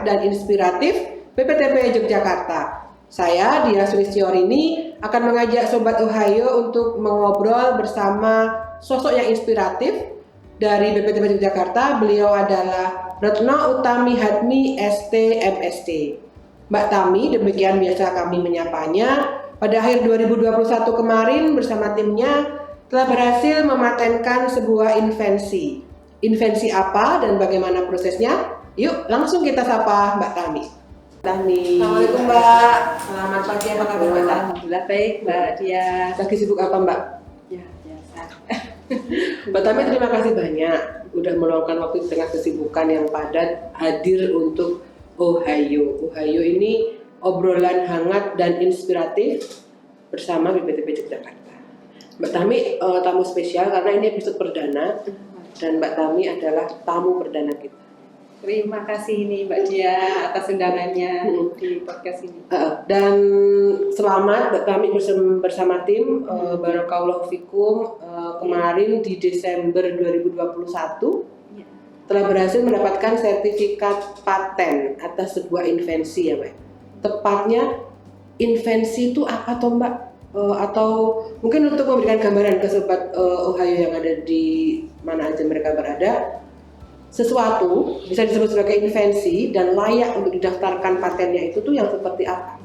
hangat dan inspiratif BPTP Yogyakarta. Saya, Dia Sulistyorini, akan mengajak Sobat Ohio untuk mengobrol bersama sosok yang inspiratif dari BPTP Yogyakarta. Beliau adalah Retno Utami Hadmi, ST, MST. Mbak Tami, demikian biasa kami menyapanya, pada akhir 2021 kemarin bersama timnya telah berhasil mematenkan sebuah invensi. Invensi apa dan bagaimana prosesnya? Yuk langsung kita sapa Mbak Tami. Tami. Assalamualaikum Mbak. Selamat pagi, apa kabar Mbak? Alhamdulillah baik Mbak Dia. Lagi sibuk apa Mbak? Ya biasa. Mbak Tami, terima kasih banyak udah meluangkan waktu di tengah kesibukan yang padat hadir untuk Ohio. Ohio ini obrolan hangat dan inspiratif bersama BPTP Yogyakarta. Mbak Tami tamu spesial karena ini episode perdana dan Mbak Tami adalah tamu perdana kita. Terima kasih nih Mbak Dia atas undangannya di podcast ini. Dan selamat Mbak Tami bersama tim Barakallahu Fikum kemarin di Desember 2021 Ya. telah berhasil mendapatkan sertifikat paten atas sebuah invensi ya Mbak. Tepatnya invensi itu apa toh Mbak? Atau mungkin untuk memberikan gambaran ke Sobat Ohio yang ada di mana aja mereka berada, sesuatu bisa disebut sebagai invensi dan layak untuk didaftarkan patennya itu tuh yang seperti apa?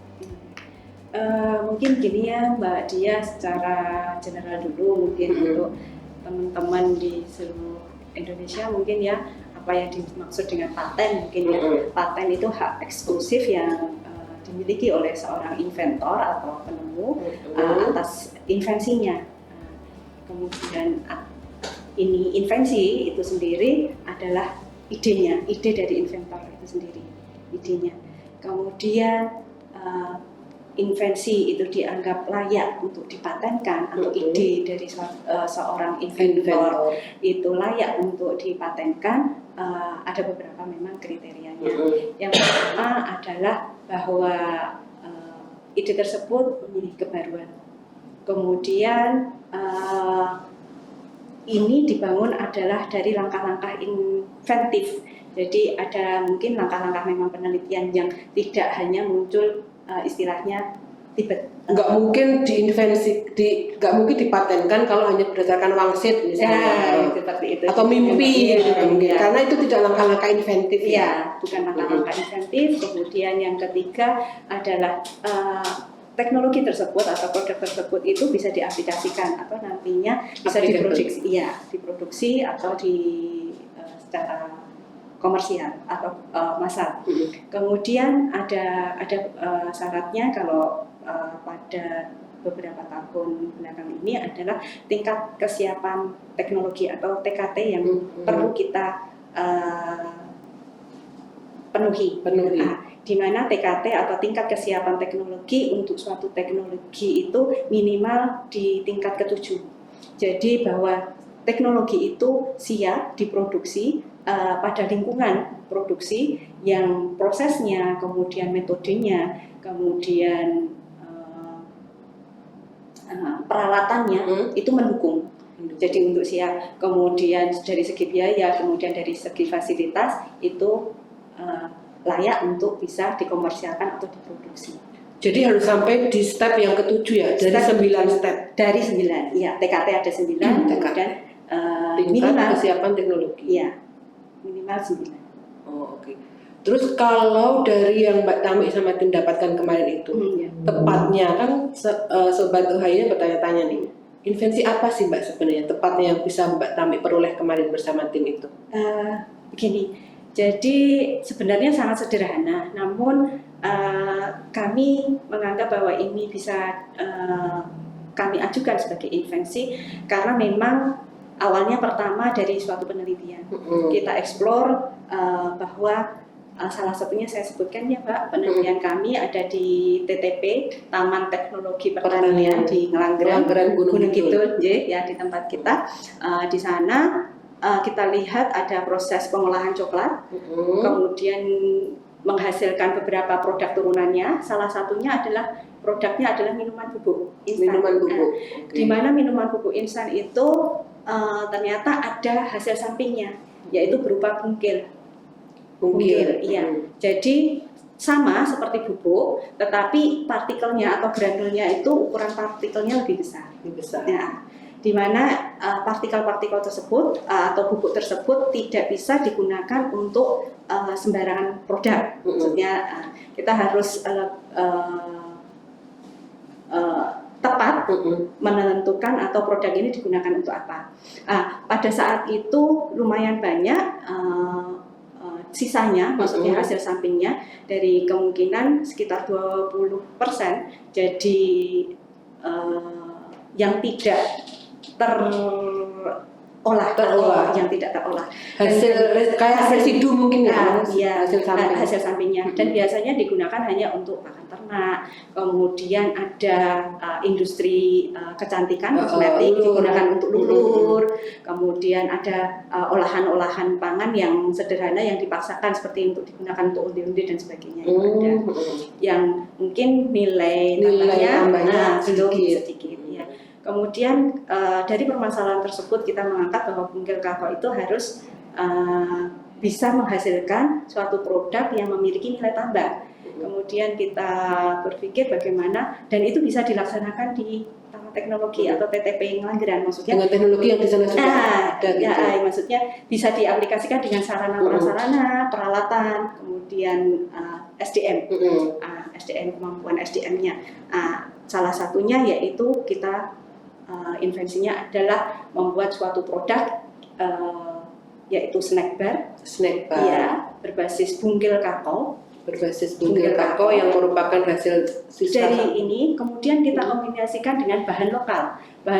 Mungkin gini ya Mbak Dia, secara general dulu mungkin untuk teman-teman di seluruh Indonesia mungkin ya, apa yang dimaksud dengan paten mungkin ya. Paten itu hak eksklusif yang dimiliki oleh seorang inventor atau penemu atas invensinya. Kemudian ini invensi itu sendiri adalah idenya, ide dari inventor itu sendiri, idenya. Kemudian invensi itu dianggap layak untuk dipatenkan atau ide dari seorang inventor itu layak untuk dipatenkan, ada beberapa memang kriterianya. Yang pertama adalah bahwa ide tersebut memiliki kebaruan. Kemudian ini dibangun adalah dari langkah-langkah inventif. Jadi ada mungkin langkah-langkah memang penelitian yang tidak hanya muncul istilahnya tiba. Nggak mungkin nggak mungkin dipatenkan kalau hanya berdasarkan wangsit misalnya, seperti itu. Atau mimpi ya, gitu mungkin. Ya. Karena itu tidak langkah-langkah inventif ya. Bukan langkah-langkah inventif. Kemudian yang ketiga adalah teknologi tersebut atau produk tersebut itu bisa diaplikasikan atau nantinya bisa diproduksi atau secara komersial atau massal. Kemudian ada syaratnya kalau pada beberapa tahun belakangan ini adalah tingkat kesiapan teknologi atau TKT yang perlu kita penuhi. Di mana TKT atau tingkat kesiapan teknologi untuk suatu teknologi itu minimal di tingkat ke-7. Jadi bahwa teknologi itu siap diproduksi pada lingkungan produksi yang prosesnya, kemudian metodenya, kemudian peralatannya itu mendukung. Jadi untuk siap, kemudian dari segi biaya, kemudian dari segi fasilitas itu layak untuk bisa dikomersialkan atau diproduksi. Jadi harus sampai di step yang ke-7 ya, dari 9 step. Dari 9, ya TKT ada 9, kemudian tingkat kesiapan teknologi. Ya, minimal 9. Oh oke. Terus kalau dari yang Mbak Tami sama tim dapatkan kemarin itu, tepatnya kan Sobat Ohio bertanya-tanya nih, invensi apa sih Mbak sebenarnya tepatnya yang bisa Mbak Tami peroleh kemarin bersama tim itu? Begini. Jadi sebenarnya sangat sederhana, namun kami menganggap bahwa ini bisa kami ajukan sebagai invensi karena memang awalnya pertama dari suatu penelitian. Kita explore bahwa salah satunya saya sebutkan ya Pak, penelitian kami ada di TTP, Taman Teknologi Pertanian di Ngelanggeran Gunung Kidul, ya di tempat kita. Di sana kita lihat ada proses pengolahan coklat, kemudian menghasilkan beberapa produk turunannya. Salah satunya adalah produknya adalah minuman bubuk instan. Di mana minuman bubuk instan itu ternyata ada hasil sampingnya, yaitu berupa bungkil. Bungkil, iya. Jadi sama seperti bubuk, tetapi partikelnya atau granulnya itu ukuran partikelnya lebih besar. Lebih besar. Ya, di mana partikel-partikel tersebut atau bubuk tersebut tidak bisa digunakan untuk sembarangan produk. Maksudnya kita harus tepat menentukan atau produk ini digunakan untuk apa. Pada saat itu lumayan banyak sisanya, maksudnya hasil sampingnya dari kemungkinan sekitar 20%, jadi yang tidak terolah, yang tidak terolah. Hasil kayak residu mungkin ya, hasil sampingnya. Dan biasanya digunakan hanya untuk pakan ternak. Kemudian ada industri kecantikan kosmetik digunakan untuk lulur. Kemudian ada olahan-olahan pangan yang sederhana yang dipaksakan seperti untuk digunakan untuk undi-undi dan sebagainya. Ada yang mungkin nilai tambahnya belum sedikit. Ya. Kemudian dari permasalahan tersebut kita mengangkat bahwa bungkil kakao itu harus bisa menghasilkan suatu produk yang memiliki nilai tambah. Kemudian kita berpikir bagaimana, dan itu bisa dilaksanakan di Taman Teknologi atau TTP Ngelanggeran, maksudnya dengan teknologi yang di sana sudah ada. Maksudnya bisa diaplikasikan dengan sarana prasarana, peralatan, kemudian SDM, SDM, kemampuan SDM-nya. Salah satunya yaitu kita invensinya adalah membuat suatu produk yaitu snack bar ya, berbasis bungkil kakao yang merupakan hasil sisa dari ini. Kemudian kita kombinasikan dengan bahan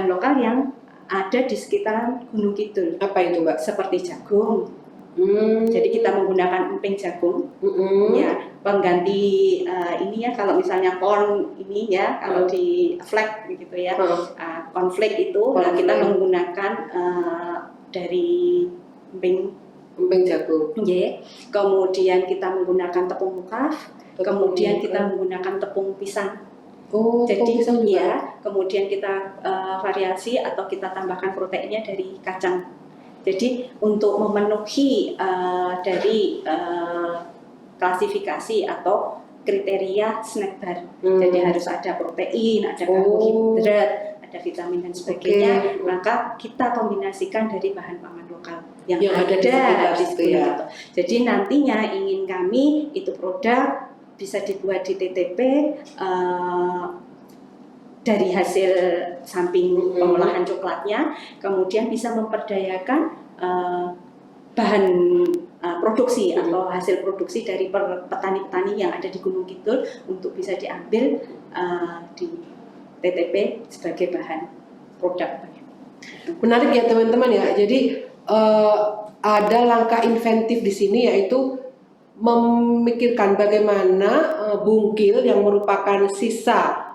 lokal yang ada di sekitaran Gunung Kidul. Apa itu, Mbak? Seperti jagung. Jadi kita menggunakan emping jagung, ya, pengganti ini ya, kalau misalnya corn ini ya, kalau di flake gitu ya, cornflake itu, kita menggunakan dari emping jagung. Yeah. Kemudian kita menggunakan tepung mukaf, kemudian kita menggunakan tepung pisang. Jadi pisang juga. Ya, kemudian kita variasi atau kita tambahkan proteinnya dari kacang. Jadi untuk memenuhi dari klasifikasi atau kriteria snack bar, jadi harus ada protein, ada karbohidrat, ada vitamin dan sebagainya. Maka kita kombinasikan dari bahan pangan lokal yang ada di situ ya. Jadi nantinya ingin kami itu produk bisa dibuat di TTP dari hasil samping pengolahan coklatnya, kemudian bisa memperdayakan bahan produksi atau hasil produksi dari petani-petani yang ada di Gunung Kidul untuk bisa diambil di TTP sebagai bahan produk. Menarik ya teman-teman ya. Jadi ada langkah inventif di sini, yaitu memikirkan bagaimana bungkil yang merupakan sisa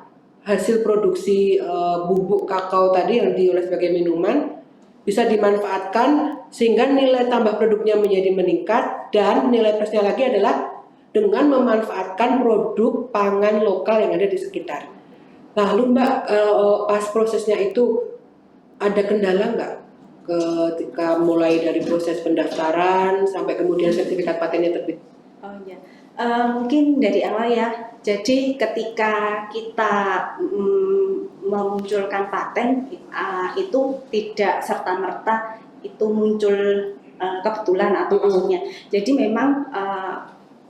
hasil produksi bubuk kakao tadi yang diolah sebagai minuman bisa dimanfaatkan sehingga nilai tambah produknya menjadi meningkat, dan nilai plusnya lagi adalah dengan memanfaatkan produk pangan lokal yang ada di sekitar. Lalu Mbak, pas prosesnya itu ada kendala nggak ketika mulai dari proses pendaftaran sampai kemudian sertifikat patennya terbit? Oh iya. Mungkin dari awal ya. Jadi ketika kita memunculkan paten itu tidak serta-merta itu muncul kebetulan atau maksudnya. Jadi memang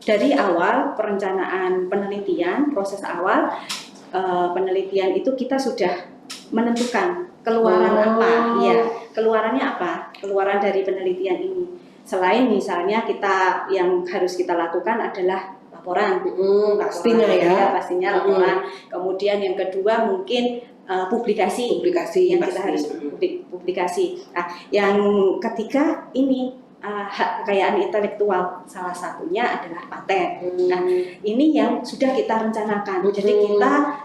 dari awal perencanaan penelitian, proses awal penelitian itu kita sudah menentukan keluaran apa, ya, keluarannya apa, keluaran dari penelitian ini. Selain misalnya kita yang harus kita lakukan adalah laporan, pastinya pastinya laporan. Kemudian yang kedua mungkin publikasi yang kita harus publikasi. Nah, yang ketiga ini hak kekayaan intelektual, salah satunya adalah paten. Nah, ini yang sudah kita rencanakan. Jadi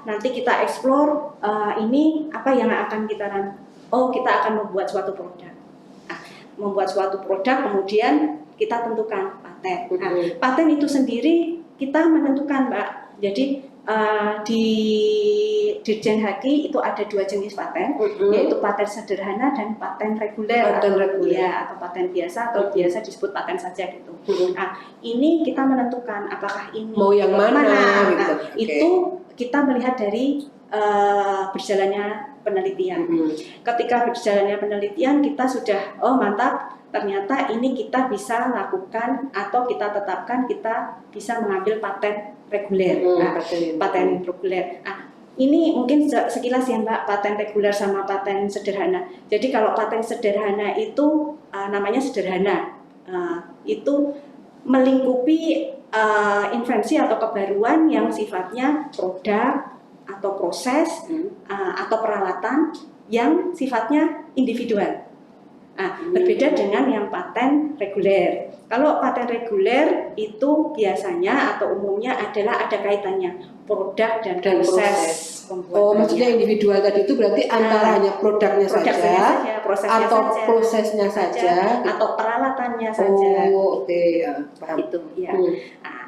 nanti kita explore ini apa yang akan kita akan membuat suatu produk. Membuat suatu produk, kemudian kita tentukan paten. Nah, paten itu sendiri kita menentukan, Mbak, Jadi di Dirjen Haki itu ada 2 jenis paten, yaitu paten sederhana dan paten reguler, ya, atau paten biasa atau biasa disebut paten saja gitu. Nah, ini kita menentukan apakah ini mau yang mana gitu. Nah, itu kita melihat dari berjalannya penelitian. Ketika berjalannya penelitian kita sudah mantap, ternyata ini kita bisa lakukan atau kita tetapkan kita bisa mengambil paten reguler, paten reguler. Nah, ini mungkin sekilas ya Mbak, paten reguler sama paten sederhana. Jadi kalau paten sederhana itu namanya sederhana, itu melingkupi invensi atau kebaruan yang sifatnya produk atau proses atau peralatan yang sifatnya individual. Berbeda dengan yang paten reguler. Kalau paten reguler itu biasanya atau umumnya adalah ada kaitannya produk dan proses pembuatannya. Maksudnya individual tadi itu berarti antara hanya produknya saja, prosesnya saja, atau peralatannya saja. Paham. Itu ya.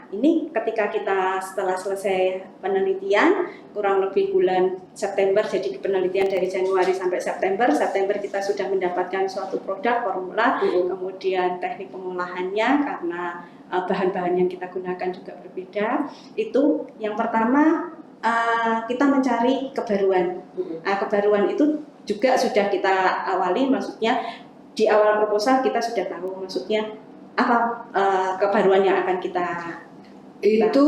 Ini ketika kita setelah selesai penelitian kurang lebih bulan September, jadi penelitian dari Januari sampai September kita sudah mendapatkan suatu produk formula, kemudian teknik pengolahannya karena bahan-bahan yang kita gunakan juga berbeda. Itu yang pertama kita mencari kebaruan. Kebaruan itu juga sudah kita awali, maksudnya di awal proposal kita sudah tahu maksudnya apa kebaruan yang akan kita itu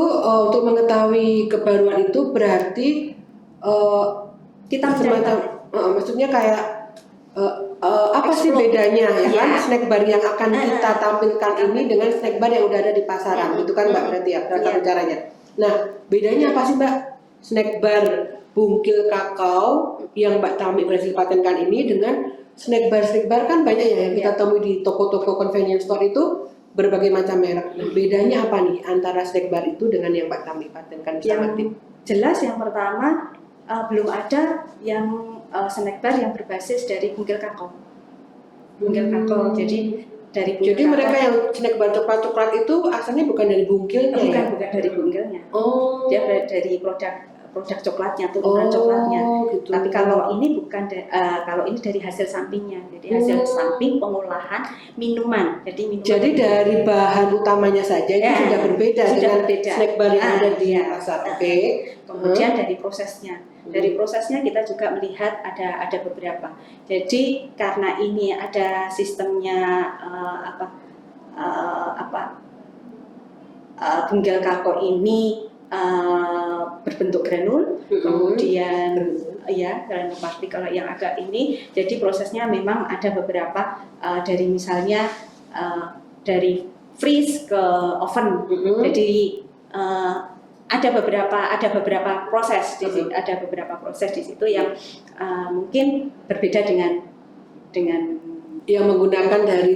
untuk mengetahui kebaruan itu berarti kita semacam maksudnya kayak apa sih bedanya ya kan snack bar yang akan kita tampilkan ini dengan snack bar yang udah ada di pasaran itu kan Mbak berarti ya caranya. Nah bedanya apa sih Mbak snack bar bungkil kakao yang Mbak Tami berhasil patenkan ini dengan snack bar kan banyak ya yang kita temui di toko-toko convenience store itu berbagai macam merek. Nah, bedanya apa nih antara snack bar itu dengan yang Mbak Tami patenkan bersama tim? Jelas yang pertama belum ada yang snack bar yang berbasis dari bungkil kakao. Bungkil kakao. Jadi dari Jadi mereka yang snack bar coklat itu asalnya bukan dari bungkilnya bukan dari bungkilnya. Dia dari produk coklatnya, turunan coklatnya. Gitu. Tapi kalau ini bukan kalau ini dari hasil sampingnya. Jadi hasil samping pengolahan minuman. Jadi dari bahan utamanya saja itu sudah berbeda dengan snack bar yang ada di pasar. Kemudian dari prosesnya. Dari prosesnya kita juga melihat ada beberapa. Jadi karena ini ada sistemnya bungkil kakao ini berbentuk granul, kemudian granul partikel yang agak ini. Jadi prosesnya memang ada beberapa dari misalnya dari freeze ke oven. Jadi ada beberapa proses di situ, ada beberapa proses di situ yang mungkin berbeda dengan yang menggunakan dari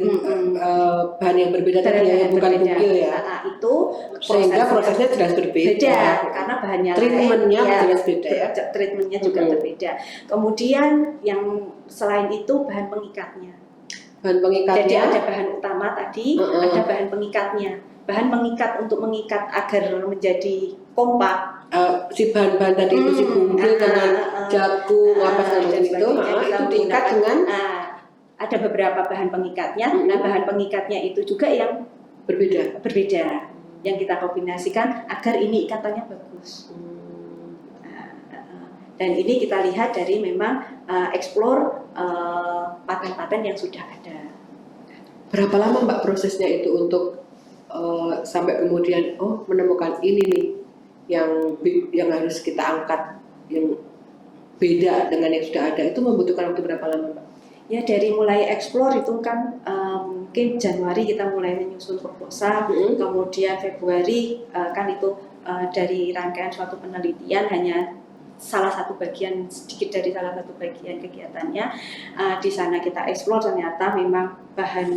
bahan yang berbeda tadi yang bukan bungkil ya. Itu sehingga prosesnya jelas berbeda karena bahannya treatmentnya jelas beda ya. Treatmentnya juga berbeda. Kemudian yang selain itu bahan pengikatnya. Jadi ada bahan utama tadi, ada bahan pengikatnya. Bahan pengikat untuk mengikat agar menjadi kompak. Si bahan-bahan tadi itu si bungkil dengan jagung apa dan itu diikat dengan ada beberapa bahan pengikatnya. Nah, bahan pengikatnya itu juga yang berbeda yang kita kombinasikan agar ini ikatannya bagus. Dan ini kita lihat dari memang explore paten-paten yang sudah ada. Berapa lama Mbak prosesnya itu untuk sampai kemudian menemukan ini nih yang harus kita angkat yang beda dengan yang sudah ada, itu membutuhkan waktu berapa lama Mbak? Ya dari mulai explore itu kan mungkin Januari kita mulai menyusun proposal, kemudian Februari kan itu dari rangkaian suatu penelitian hanya salah satu bagian sedikit dari salah satu bagian kegiatannya. Di sana kita explore ternyata memang bahan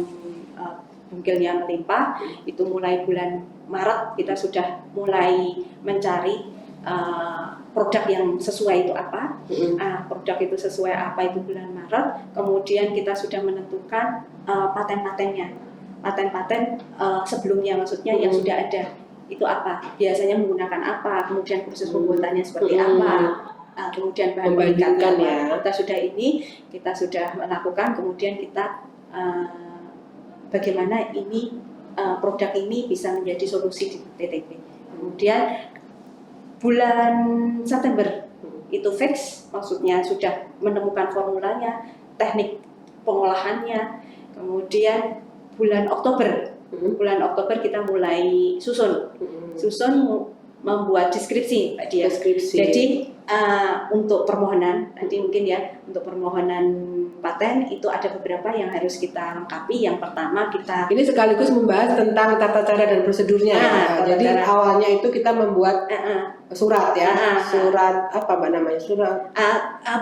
bungkilnya melimpah. Itu mulai bulan Maret kita sudah mulai mencari produk yang sesuai itu apa, produk itu sesuai apa itu bulan Maret. Kemudian kita sudah menentukan paten-patennya, paten-paten sebelumnya maksudnya yang sudah ada. itu apa, biasanya menggunakan apa, kemudian proses pembuatannya seperti apa, kemudian bahan Membandingkan pelengkapnya. ya. Kita sudah melakukan, kemudian kita bagaimana ini produk ini bisa menjadi solusi di PTP. Kemudian bulan September itu fix, maksudnya sudah menemukan formulanya, teknik pengolahannya. Kemudian bulan Oktober kita mulai susun membuat deskripsi, Mbak Dia. Jadi untuk permohonan nanti mungkin ya, untuk permohonan paten itu ada beberapa yang harus kita lengkapi. Yang pertama ini sekaligus membahas tentang tata cara dan prosedurnya. Jadi awalnya itu kita membuat surat ya, surat apa Mbak namanya, surat?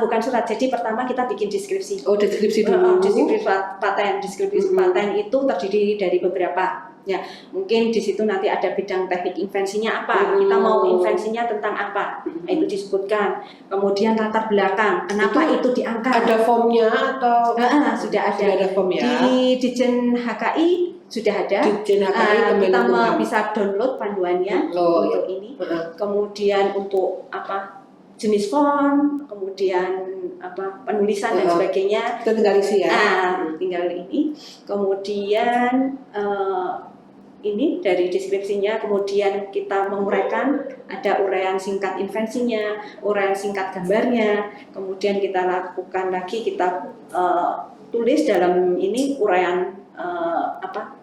Bukan surat. Jadi pertama kita bikin deskripsi. Deskripsi dulu. Deskripsi paten itu terdiri dari beberapa. Ya, mungkin di situ nanti ada bidang teknik invensinya apa, kita mau invensinya tentang apa, itu disebutkan. Kemudian latar belakang, kenapa itu diangkat. Ada formnya atau? Sudah ada form ya. Di Ditjen HKI sudah ada. Ditjen HKI kita bisa download panduannya untuk ini. Kemudian untuk apa? Jenis font, kemudian apa penulisan dan sebagainya. Kita tinggal isi ya. Tinggal ini. Kemudian ini dari deskripsinya, kemudian kita menguraikan, ada uraian singkat invensinya, uraian singkat gambarnya, kemudian kita lakukan lagi, kita tulis dalam ini uraian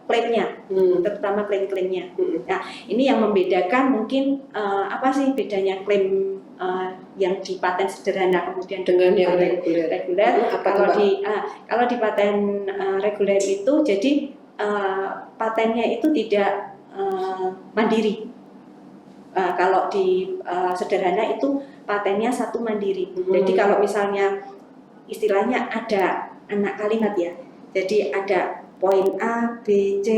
klaimnya, terutama klaim-klaimnya. Nah, ini yang membedakan mungkin apa sih bedanya klaim yang di paten sederhana kemudian dengan yang reguler. Kalau di paten reguler itu jadi patennya itu tidak mandiri. Kalau di sederhana itu patennya satu mandiri. Jadi kalau misalnya istilahnya ada anak kalimat ya. Jadi ada poin A, B, C,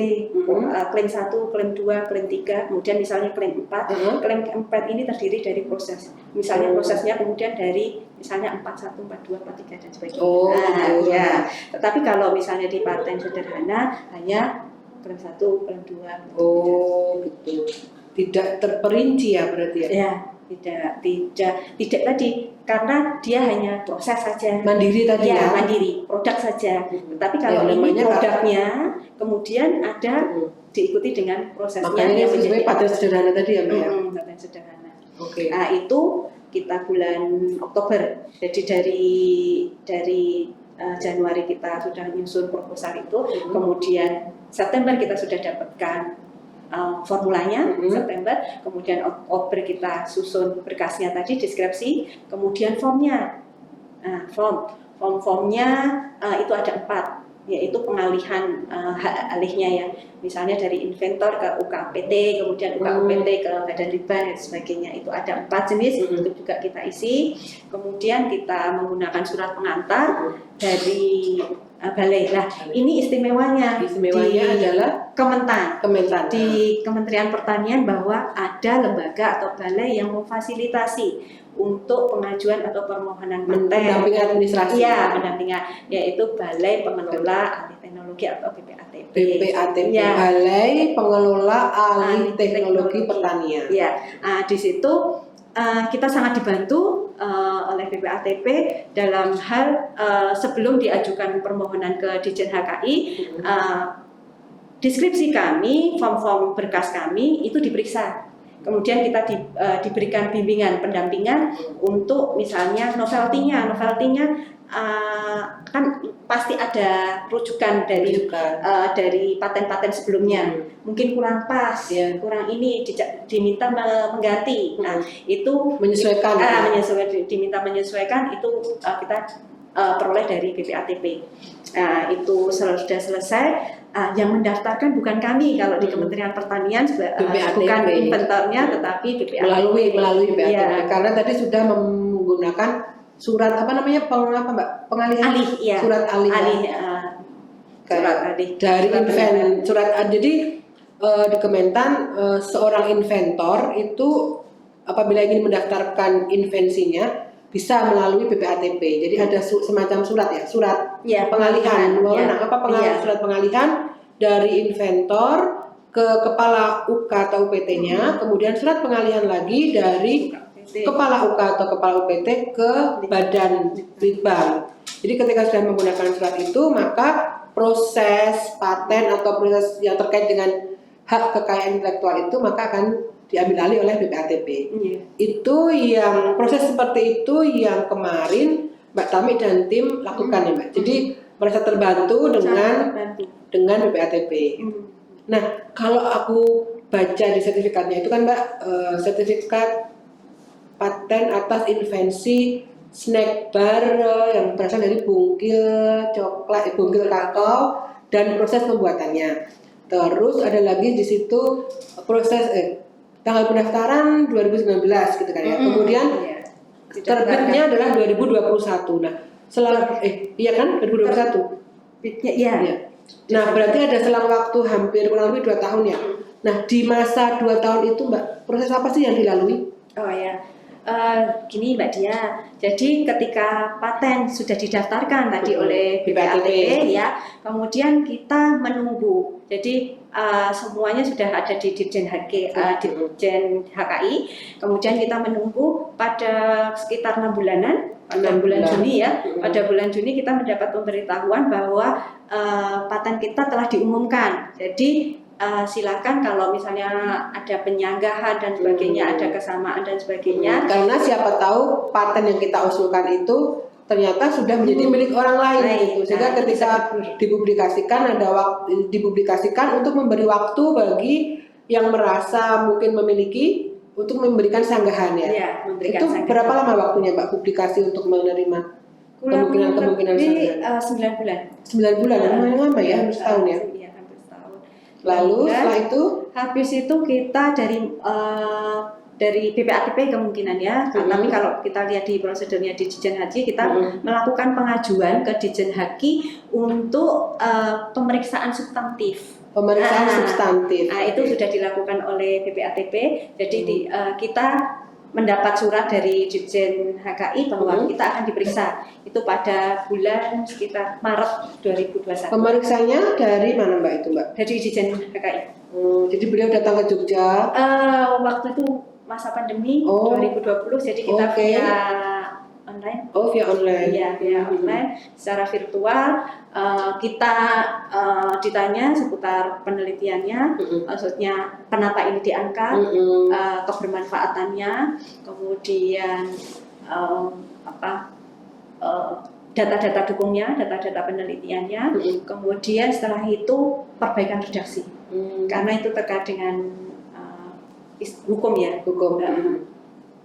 klaim 1, klaim 2, klaim 3, kemudian misalnya klaim 4. Klaim 4 ini terdiri dari proses. Misalnya prosesnya kemudian dari misalnya 41, 42, 43 dan sebagainya. Ya. Tetapi kalau misalnya di paten sederhana hanya klaim 1, klaim 2. Gitu. Tidak terperinci ya berarti ya? Ya, tidak tadi, karena dia hanya proses saja. Mandiri tadi ya? Mandiri, produk saja. Tetapi kalau ini produknya kemudian ada diikuti dengan prosesnya. Makanya yang sesuai paten sederhana tadi ya Mbak ya? Paten sederhana. Oke. Nah itu kita bulan Oktober. Jadi dari Januari kita sudah menyusun proposal itu, kemudian September kita sudah dapatkan formulanya, September, kemudian Oktober kita susun berkasnya tadi, deskripsi, kemudian formnya. Formnya itu ada 4, yaitu pengalihan hak alihnya ya, misalnya dari inventor ke UKPT, kemudian UKPT ke Badan Litbang dan sebagainya. Itu ada 4 jenis, itu juga kita isi. Kemudian kita menggunakan surat pengantar dari balai. Nah, ini istimewanya adalah Kementan. Di Kementerian Pertanian bahwa ada lembaga atau balai yang memfasilitasi untuk pengajuan atau permohonan paten. Pendampingan administrasi. Iya, pendampingan, yaitu Balai Pengelola Alih Teknologi atau BPATP. Ya. Balai Pengelola Alih Teknologi Pertanian. Ya, di situ kita sangat dibantu oleh BPATP dalam hal sebelum diajukan permohonan ke Ditjen HKI, deskripsi kami, form-form berkas kami itu diperiksa. Kemudian kita diberikan bimbingan pendampingan untuk misalnya novelty-nya kan pasti ada rujukan dari paten-paten sebelumnya. Mungkin kurang pas, kurang ini diminta mengganti. Nah, itu menyesuaikan. Diminta menyesuaikan itu kita peroleh dari BPATP. Nah, itu sudah selesai. Yang mendaftarkan bukan kami kalau di Kementerian Pertanian, bukan inventornya, tetapi BPATP. Melalui BPATP. Ya. Karena tadi sudah menggunakan surat apa namanya pengalihan alih, ya. Surat alih. Surat alih. Dari jadi di Kementan seorang inventor itu apabila ingin mendaftarkan invensinya bisa melalui BPATP. Jadi ada semacam surat pengalihan. Surat pengalihan dari inventor ke kepala UK atau UPT-nya, kemudian surat pengalihan lagi dari kepala UK atau kepala UPT ke badan Litbang. Jadi ketika sudah menggunakan surat itu, maka proses paten atau proses yang terkait dengan hak kekayaan intelektual itu maka akan diambil alih oleh BPATP. Itu yang proses seperti itu yang kemarin Mbak Tami dan tim lakukan ya Mbak. Jadi merasa terbantu dengan BPATP. Nah, kalau aku baca di sertifikatnya itu kan Mbak, sertifikat paten atas invensi snack bar yang berasal dari bungkil coklat, bungkil kakao dan proses pembuatannya. Terus ada lagi di situ proses tanggal pendaftaran 2019 gitu kan ya. Kemudian terbitnya adalah 2021. Nah, iya kan 2021. Iya. Nah, berarti ada selang waktu hampir kurang lebih 2 tahun ya. Nah, di masa 2 tahun itu Mbak, proses apa sih yang dilalui? Oh ya. Gini Mbak Dia, jadi ketika paten sudah didaftarkan tadi oleh BPATP ya, kemudian kita menunggu. Jadi semuanya sudah ada di Ditjen HKI, kemudian kita menunggu pada sekitar 6 bulanan, pada bulan Juni ya. Pada bulan Juni kita mendapat pemberitahuan bahwa paten kita telah diumumkan. Jadi silakan kalau misalnya ada penyanggahan dan sebagainya, ada kesamaan dan sebagainya. Karena siapa tahu paten yang kita usulkan itu ternyata sudah menjadi milik orang lain gitu. Sehingga ketika dipublikasikan ada waktu dipublikasikan untuk memberi waktu bagi yang merasa mungkin memiliki untuk memberikan sanggahan ya. Itu sanggahan. Berapa lama waktunya Mbak publikasi untuk menerima kemungkinan sanggahan? 9 bulan. 9 bulan, lumayan lama ya, hampir setahun ya. Lalu setelah itu, habis itu kita dari BPATP kemungkinan ya. Tapi kalau kita lihat di prosedurnya di Ditjen Haji, kita melakukan pengajuan ke Ditjen Haji untuk pemeriksaan substantif. Substantif. Itu sudah dilakukan oleh BPATP. Jadi kita mendapat surat dari Ditjen HKI bahwa kita akan diperiksa itu pada bulan sekitar Maret 2021. Pemeriksanya dari mana Mbak itu Mbak? Dari Ditjen HKI. Jadi beliau datang ke Jogja. Waktu itu masa pandemi 2020, jadi kita via online. Via online. Iya, via online, secara virtual. Kita ditanya seputar penelitiannya, maksudnya kenapa ini diangkat, kebermanfaatannya, kemudian data-data dukungnya, data-data penelitiannya, kemudian setelah itu perbaikan redaksi, karena itu terkait dengan hukum ya,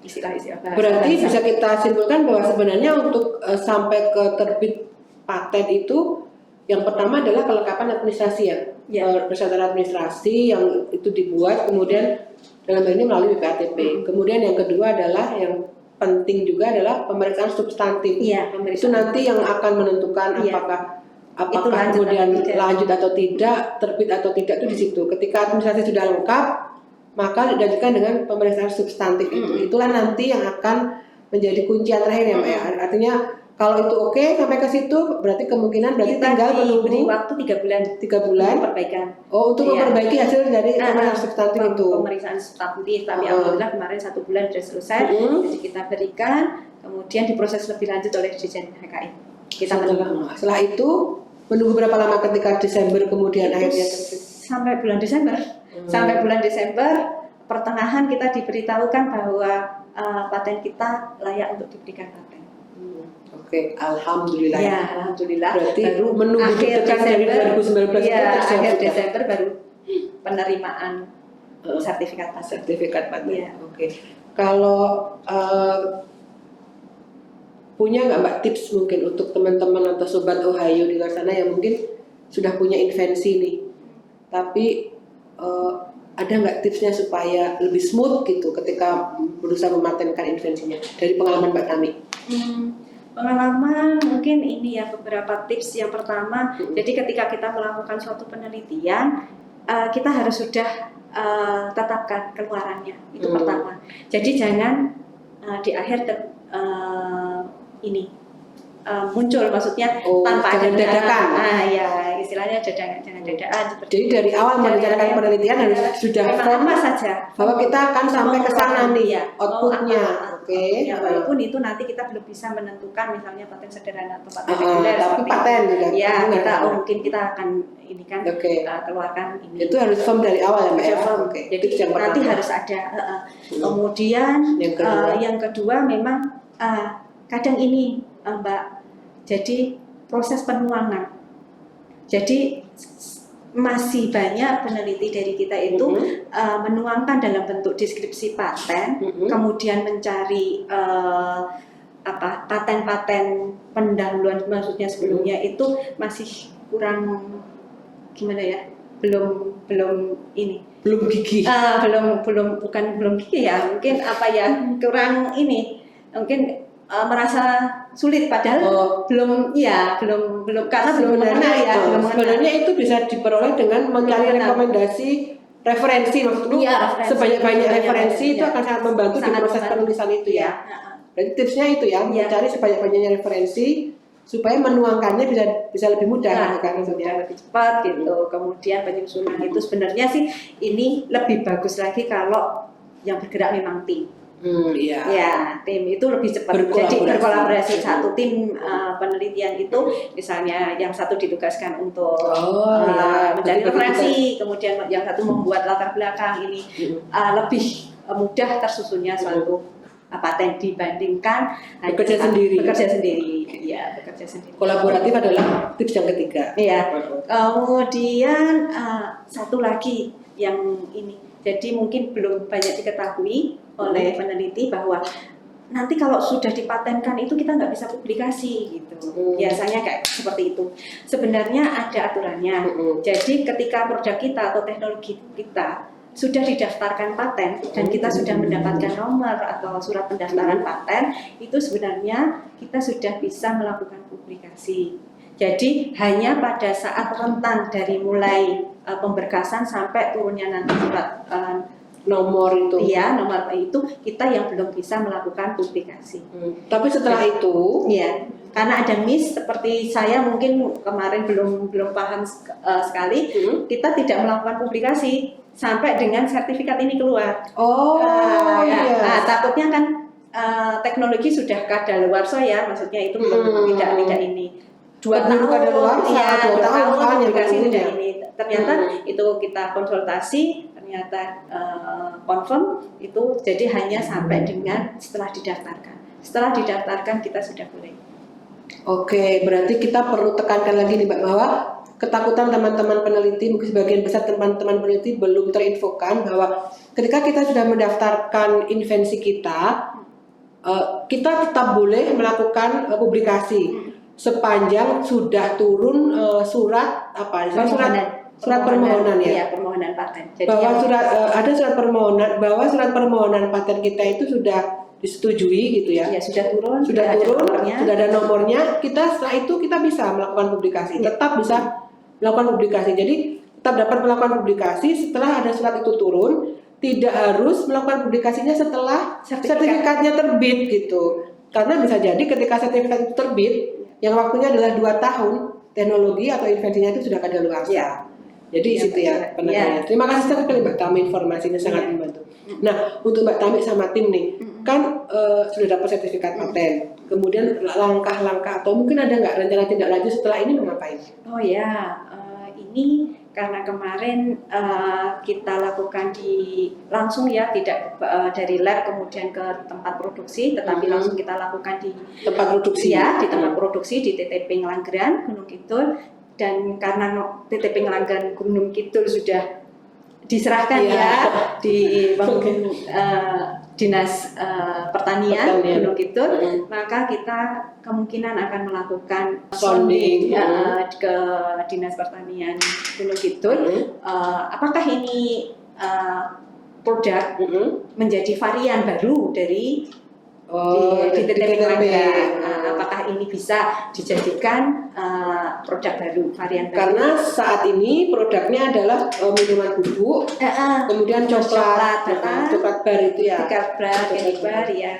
istilah-istilah bahasa. Berarti bisa kita simpulkan bahwa sebenarnya untuk sampai ke terbit paten itu yang pertama adalah kelengkapan administrasi ya. Persyaratan administrasi yang itu dibuat kemudian dalam hal ini melalui BPATP. Kemudian yang kedua adalah yang penting juga adalah pemeriksaan substantif. Itu nanti yang akan menentukan apakah kemudian lanjut atau tidak, terbit atau tidak itu di situ. Ketika administrasi sudah lengkap, maka dilanjutkan dengan pemeriksaan substantif itu. Itulah nanti yang akan menjadi kuncian terakhir ya Mbak ya. Artinya kalau itu oke sampai ke situ berarti kemungkinan tinggal menunggu waktu 3 bulan. 3 bulan perbaikan. Untuk memperbaiki hasil dari pemeriksaan substantif itu. Pemeriksaan substantif, tapi alhamdulillah kemarin 1 bulan sudah selesai. Jadi kita berikan, kemudian diproses lebih lanjut oleh Ditjen HKI. Setelah itu menunggu berapa lama ketika Desember kemudian akhirnya sampai bulan Desember. Sampai bulan Desember pertengahan kita diberitahukan bahwa paten kita layak untuk diberikan paten. Oke, alhamdulillah. Ya, alhamdulillah. Berarti baru menunggu dari 2019 akhir Desember baru penerimaan sertifikat paten. Ya. Oke. Kalau punya nggak Mbak tips mungkin untuk teman-teman atau sobat Ohio di luar sana yang mungkin sudah punya invensi nih, tapi ada nggak tipsnya supaya lebih smooth gitu ketika berusaha mematenkan invensinya dari pengalaman Mbak Tami? Pengalaman mungkin ini ya beberapa tips. Yang pertama, jadi ketika kita melakukan suatu penelitian, kita harus sudah tetapkan keluarannya, itu pertama. Jadi jangan di akhir muncul, maksudnya tanpa jangan dadakan. Ya istilahnya jangan dadakan. Jadi dari awal merencanakan penelitian harus sudah firm apa saja bahwa kita akan sampai ke sana nih outputnya. Ya, walaupun itu nanti kita belum bisa menentukan misalnya paten sederhana atau paten reguler, tapi paten juga. Ya kita mungkin kita akan ini kan keluarkan ini. Itu harus firm dari awal ya Mbak ya. Jadi nanti harus ada. Kemudian yang kedua memang kadang ini Mbak, jadi proses penuangan. Jadi masih banyak peneliti dari kita itu menuangkan dalam bentuk deskripsi paten, kemudian mencari paten-paten pendahuluan, maksudnya sebelumnya itu masih kurang gimana ya, belum gigih, belum gigih ya, mungkin kurang ini, mungkin merasa sulit, padahal belum karena belum mengenal ya. Sebenarnya itu bisa diperoleh dengan mencari rekomendasi referensi, maksudnya sebanyak-banyak referensi itu akan sangat membantu di proses penulisan itu ya. Berarti tipsnya itu ya, mencari sebanyak-banyaknya referensi supaya menuangkannya bisa lebih mudah kan, maksudnya lebih cepat gitu. Kemudian penyusunan itu sebenarnya sih ini lebih bagus lagi kalau yang bergerak memang tim. Ya, tim itu lebih cepat. Jadi berkolaborasi satu tim penelitian itu, misalnya yang satu ditugaskan untuk mencari referensi, kemudian yang satu membuat latar belakang ini lebih mudah tersusunnya suatu paten dibandingkan bekerja sendiri. Ya, bekerja sendiri. Kolaboratif adalah tips yang ketiga. Iya. Kemudian satu lagi yang ini. Jadi mungkin belum banyak diketahui oleh peneliti bahwa nanti kalau sudah dipatenkan itu kita nggak bisa publikasi gitu. Biasanya kayak seperti itu. Sebenarnya ada aturannya. Jadi ketika produk kita atau teknologi kita sudah didaftarkan paten dan kita sudah mendapatkan nomor atau surat pendaftaran paten, itu sebenarnya kita sudah bisa melakukan publikasi. Jadi hanya pada saat rentang dari mulai pemberkasan sampai turunnya nanti surat nomor itu. Iya, nomor itu kita yang belum bisa melakukan publikasi. Tapi setelah itu, ya, karena ada miss seperti saya mungkin kemarin belum paham sekali, kita tidak melakukan publikasi sampai dengan sertifikat ini keluar. Takutnya kan teknologi sudah kadaluarsa ya, maksudnya itu belum tidak ini. 2 tahun publikasi sudah ini. Ternyata itu kita konsultasi, ternyata confirm itu, jadi hanya sampai dengan setelah didaftarkan. Setelah didaftarkan kita sudah boleh. Oke, berarti kita perlu tekankan lagi nih Mbak, bahwa ketakutan teman-teman peneliti, mungkin sebagian besar teman-teman peneliti belum terinfokan bahwa ketika kita sudah mendaftarkan invensi kita, kita tetap boleh melakukan publikasi sepanjang sudah turun surat permohonan ya. Iya, permohonan paten. Jadi bahwa ada surat permohonan, bahwa surat permohonan paten kita itu sudah disetujui gitu ya. Iya, sudah turun, sudah ada nomornya. Kita setelah itu kita bisa melakukan publikasi. Tetap bisa melakukan publikasi. Jadi tetap dapat melakukan publikasi setelah ada surat itu turun. Tidak harus melakukan publikasinya setelah sertifikatnya terbit gitu. Karena bisa jadi ketika sertifikat itu terbit, yang waktunya adalah 2 tahun, teknologi atau invensinya itu sudah kadaluarsa. Ya. Jadi situ ya penekanan. Terima kasih sekali Mbak Tami, informasinya sangat membantu. Nah, untuk Mbak Tami sama tim nih, kan sudah dapat sertifikat paten. Kemudian langkah-langkah atau mungkin ada nggak rencana tindak lanjut setelah ini mengapain? Oh ya, ini karena kemarin kita lakukan langsung ya, tidak dari lab kemudian ke tempat produksi, tetapi langsung kita lakukan di tempat produksi ya, di tempat produksi di TTP Ngelanggeran Gunung Kidul. Dan karena TTP Ngelanggeran Gunung Kidul sudah diserahkan di Dinas Pertanian Gunung Kidul, maka kita kemungkinan akan melakukan sounding ke Dinas Pertanian Gunung Kidul. Apakah ini produk menjadi varian baru dari di TTP Ngelanggeran? Apakah ini bisa dijadikan produk baru, varian baru. Karena saat ini produknya adalah minuman bubuk, kemudian coklat bar itu ya. Coklat bar, candy bar ya.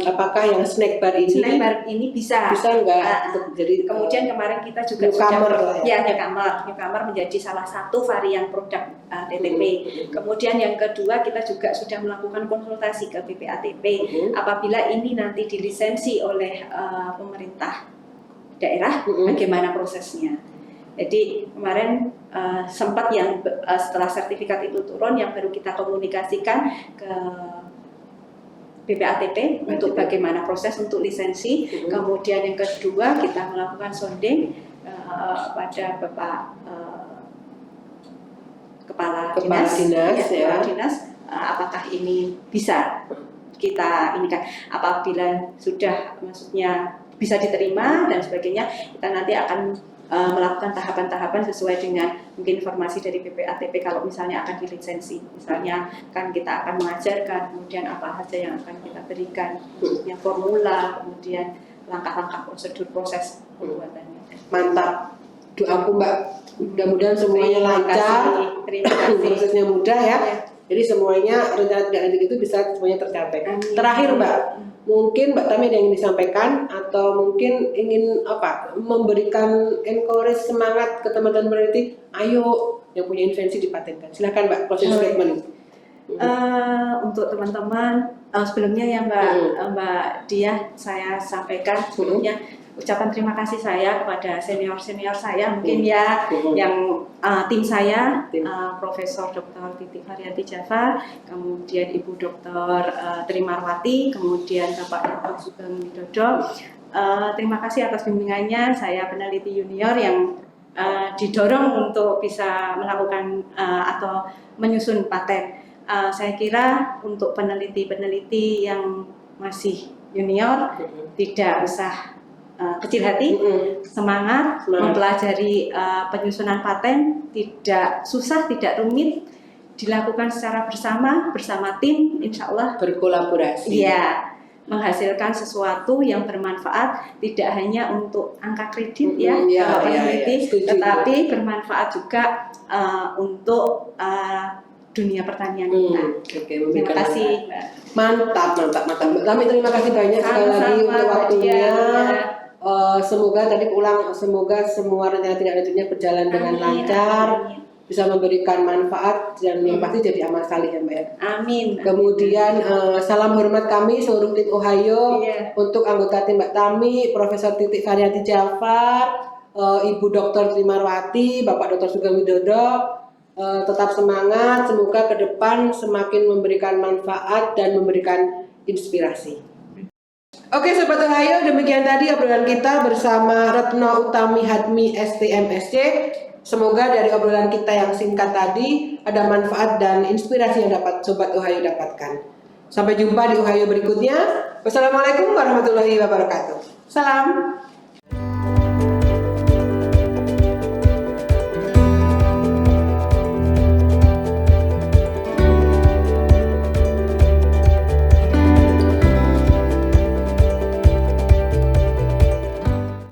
Apakah yang snack bar ini? Snack bar ini bisa nggak? Jadi kemudian kemarin kita juga newcomer menjadi salah satu varian produk TTP. Kemudian yang kedua kita juga sudah melakukan konsultasi ke BPATP apabila ini nanti dilisensi oleh pemerintah daerah, bagaimana prosesnya. Jadi kemarin sempat yang setelah sertifikat itu turun, yang baru kita komunikasikan ke BPATP untuk bagaimana proses untuk lisensi. Kemudian yang kedua kita melakukan sounding pada Bapak Kepala Dinas, apakah ini bisa kita ini kan apabila sudah maksudnya bisa diterima dan sebagainya, kita nanti akan melakukan tahapan-tahapan sesuai dengan mungkin informasi dari BPATP kalau misalnya akan dilisensi. Misalnya kan kita akan mengajarkan kemudian apa saja yang akan kita berikan, yang formula, kemudian langkah-langkah prosedur proses pembuatannya. Mantap. Doaku Mbak, mudah-mudahan semuanya lancar, terima kasih. prosesnya mudah ya. Jadi semuanya rencana tindak lanjut itu bisa semuanya tercapai. Terakhir Mbak, mungkin Mbak Tami ada yang ingin disampaikan atau mungkin ingin memberikan encourage semangat ke teman-teman peneliti, ayo yang punya invensi dipatenkan. Silakan Mbak, closing statement. Untuk teman-teman sebelumnya ya Mbak Diah, saya sampaikan sebelumnya ucapan terima kasih saya kepada senior-senior saya mungkin yang tim saya, Profesor Dr. Titi Varianti Jafar, kemudian Ibu Dr. Trimarwati, kemudian Bapak Dr. Sugeng Widodo. Terima kasih atas bimbingannya. Saya peneliti junior yang didorong untuk bisa melakukan atau menyusun paten. Saya kira untuk peneliti-peneliti yang masih junior tidak usah kecil hati, semangat mempelajari penyusunan paten, tidak susah, tidak rumit, dilakukan secara bersama tim, insya Allah berkolaborasi. Iya, menghasilkan sesuatu yang bermanfaat tidak hanya untuk angka kredit peneliti, tetapi bermanfaat juga untuk dunia pertanian kita. Terima kasih. Mantap. Kami terima kasih banyak sekali lagi untuk waktunya. Semoga semoga semua rencana tindak lanjutnya berjalan dengan lancar, bisa memberikan manfaat dan yang pasti jadi amal saleh ya Mbak. Amin. Kemudian salam hormat kami seluruh tim Ohio untuk anggota tim Mbak Tami, Profesor Titi Varianti Jafar, Ibu Dr. Trimarwati, Bapak Dr. Sugeng Widodo. Tetap semangat, semoga ke depan semakin memberikan manfaat dan memberikan inspirasi. Oke Sobat Ohio, demikian tadi obrolan kita bersama Retno Utami Hadmi STMSC. Semoga dari obrolan kita yang singkat tadi ada manfaat dan inspirasi yang dapat Sobat Ohio dapatkan. Sampai jumpa di Ohio berikutnya. Wassalamualaikum warahmatullahi wabarakatuh. Salam.